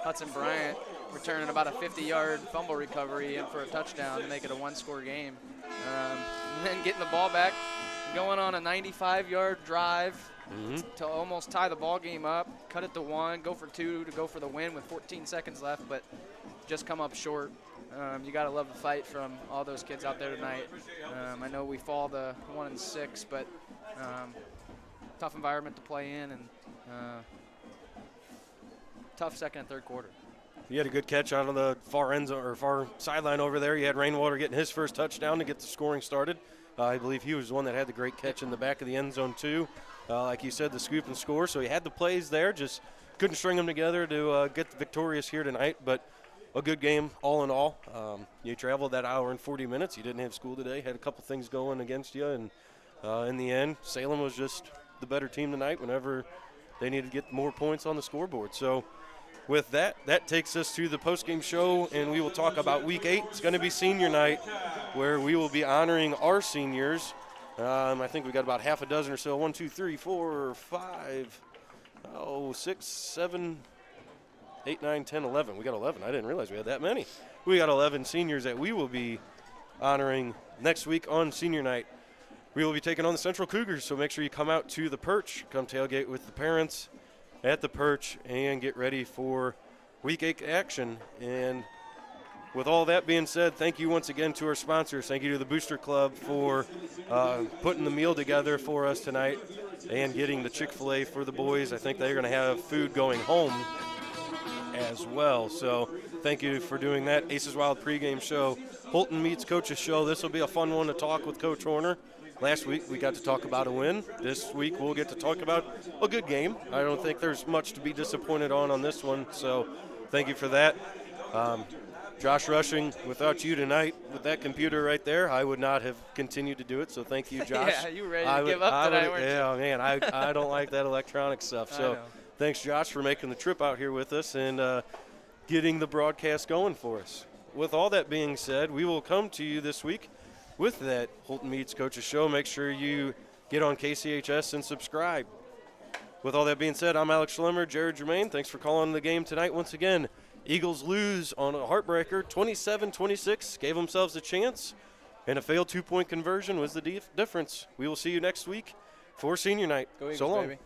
Hudson Bryant returning about a 50-yard fumble recovery in for a touchdown to make it a one-score game. And then getting the ball back, going on a 95-yard drive to almost tie the ball game up, cut it to 1, go for 2 to go for the win with 14 seconds left, but just come up short. You got to love the fight from all those kids out there tonight. I know we fall to 1-6, but tough environment to play in, and tough second and third quarter. You had a good catch out of the far end zone or far sideline over there. You had Rainwater getting his first touchdown to get the scoring started. I believe he was the one that had the great catch in the back of the end zone too. Like you said, the scoop and score. So he had the plays there, just couldn't string them together to get the victorious here tonight. But a good game all in all. You traveled that hour and 40 minutes. You didn't have school today. Had a couple things going against you. And in the end, Salem was just the better team tonight whenever they needed to get more points on the scoreboard. So with that, that takes us to the postgame show, and we will talk about Week 8. It's going to be senior night, where we will be honoring our seniors. I think we got about half a dozen or so. 1, 2, 3, 4, 5, 6, 7, 8, 9, 10, 11. We got 11. I didn't realize we had that many. We got 11 seniors that we will be honoring next week on senior night. We will be taking on the Central Cougars, so make sure you come out to the Perch, come tailgate with the parents at the Perch, and get ready for Week 8 action. And with all that being said, thank you once again to our sponsors. Thank you to the Booster Club for putting the meal together for us tonight and getting the Chick-fil-A for the boys. I think they're going to have food going home as well. So thank you for doing that. Aces Wild pregame show, Holton Meets Coaches show. This will be a fun one to talk with Coach Horner. Last week we got to talk about a win. This week we'll get to talk about a good game. I don't think there's much to be disappointed on this one, so thank you for that. Josh Rushing, without you tonight with that computer right there, I would not have continued to do it, so thank you, Josh. Yeah, you were ready to give up tonight, weren't you? Yeah, man, I don't like that electronic stuff. So thanks, Josh, for making the trip out here with us and getting the broadcast going for us. With all that being said, we will come to you this week with that Holton Meets Coaches show. Make sure you get on KCHS and subscribe. With all that being said, I'm Alex Schlemmer, Jared Germain. Thanks for calling the game tonight once again. Eagles lose on a heartbreaker, 27-26, gave themselves a chance, and a failed two-point conversion was the difference. We will see you next week for senior night. Go Eagles, so long. baby.